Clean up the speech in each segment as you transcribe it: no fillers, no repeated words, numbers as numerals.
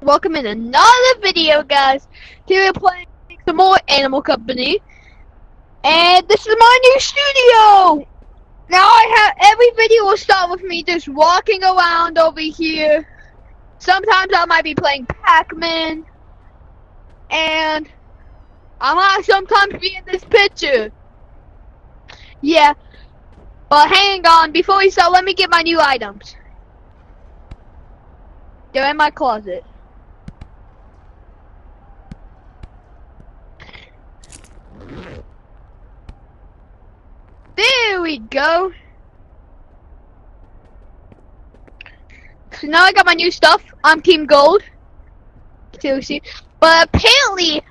Welcome in another video, guys. Today we're playing some more Animal Company, and this is my new studio. Now every video will start with me just walking around over here. Sometimes I might be playing Pac-Man, and I might sometimes be in this picture. Yeah, but hang on, before we start, let me get my new items. They're in my closet. There we go. So now I got my new stuff. I'm Team Gold. Seriously. But apparently,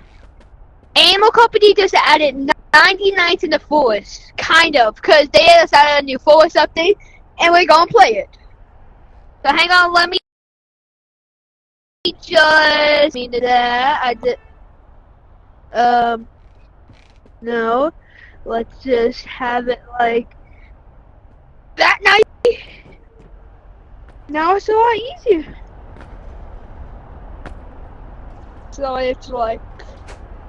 Animal Company just added 90 nights in the forest. Kind of. Because they just added a new forest update. And we're going to play it. So hang on, let me just... I did... No. Let's just have it like... that night. Now it's a lot easier. So it's like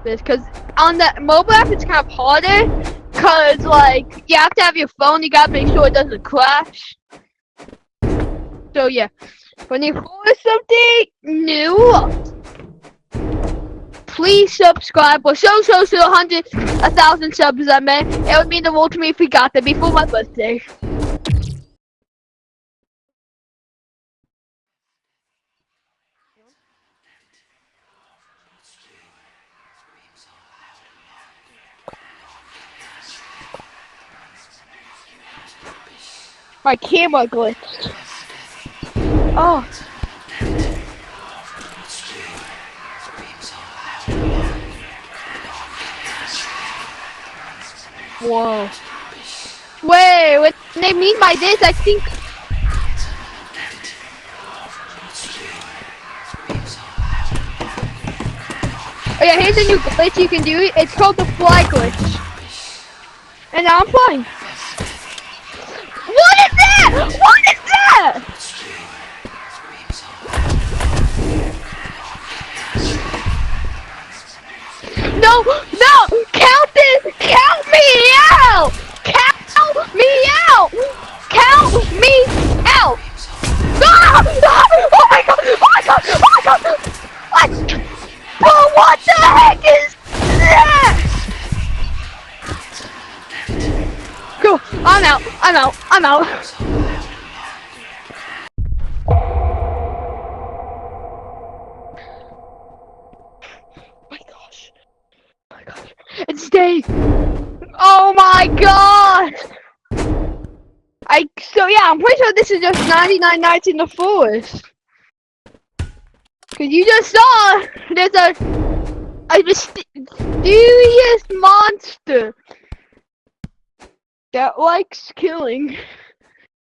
this, cause on the mobile app it's kind of harder, cause like you have to have your phone. You gotta make sure it doesn't crash. So yeah, when you force something new, please subscribe. We're so 1,000 subs. I mean, it would mean the world to me if we got there before my birthday. My camera glitched. Oh. Whoa. Wait, what they mean by this? I think. Oh yeah, here's a new glitch you can do. It's called the fly glitch. And now I'm flying. What is that? What is that? No, no, count this, count me out, count me out, count me out. Ah! Ah! Oh my god, oh my god, oh my god. What? Bro, what the heck is that? Go, I'm out, I'm out, I'm out. It's day. Oh my god! So yeah, I'm pretty sure this is just 99 nights in the forest. Cause you just saw there's a mysterious monster that likes killing.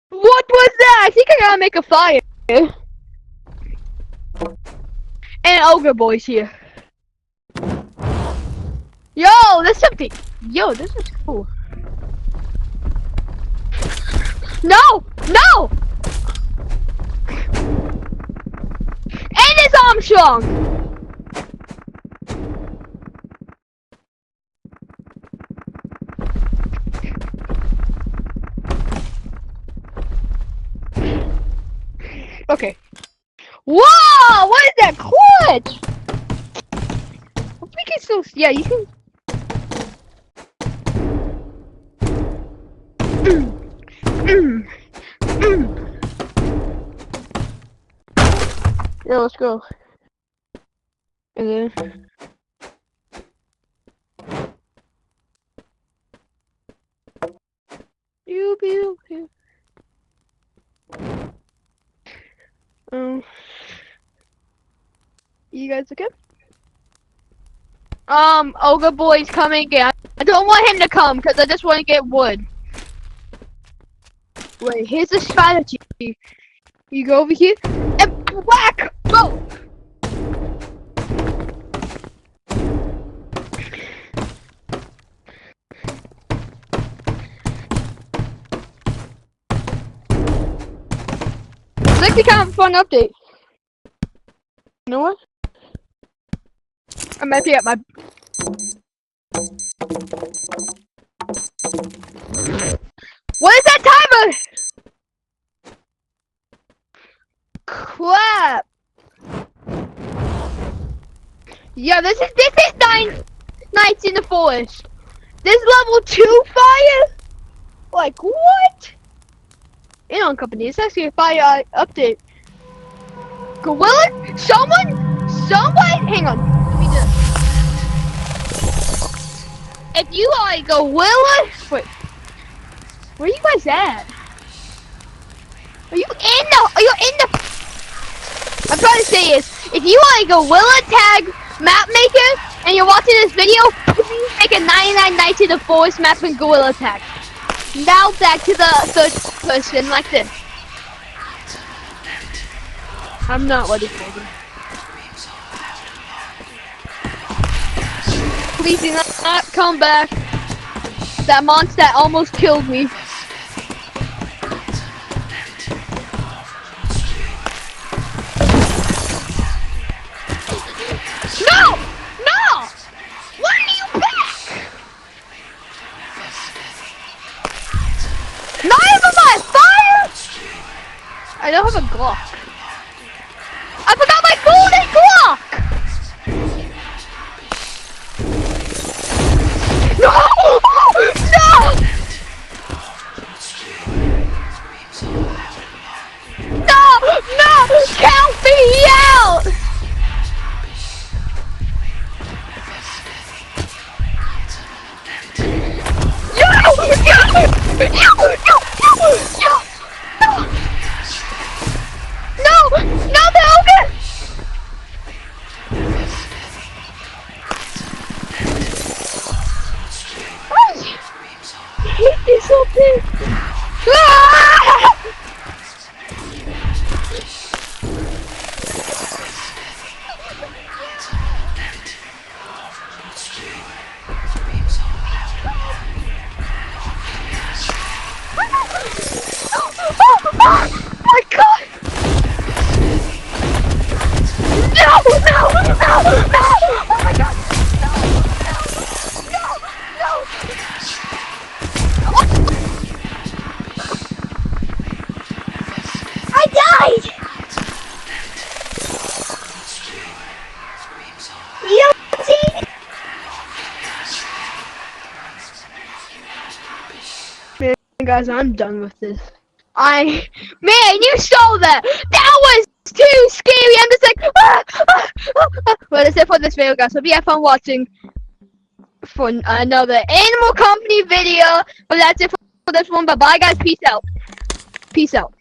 What was that? I think I gotta make a fire. And Ogre Boy's here. Yo, that's something. Yo, this is cool. No, no. And it's Armstrong. Okay. Whoa! What is that clutch? I think it's so. Yeah, you can. Yeah, let's go. And then pew pew pew. You guys okay? Ogre Boy's coming again. I don't want him to come because I just want to get wood. Wait, here's the strategy. You go over here and whack both. It's actually kind of a fun update. You know what? I'm empty at my. What is that timer? Crap. Yeah, this is 9 nights in the forest. This level 2 fire? Like what? Company. It's actually a fire update. Gorilla? Someone, hang on. Let me do it. If you are a gorilla, wait, where are you guys at? Are you in the? I'm trying to say is, if you are a gorilla tag map maker and you're watching this video, please make a 99 Nights in the Forest map and gorilla tag. Now back to the third person like this. I'm not ready for it. Please do not come back. That monster almost killed me. No! No! Why are you back? Not even my fire? I don't have a Glock. I forgot my golden Glock! No! No! No! No! Count me out! No! No, they're okay! I hate this whole thing. Ah! Oh my God! No! No! No! No! Oh my God! No! No! No! No! I died! You see? Man, guys, I'm done with this. Man, you saw that! That was too scary! I'm just like, Well, that's it for this video, guys. Hope you have fun watching for another Animal Company video. But that's it for this one. Bye-bye, guys. Peace out. Peace out.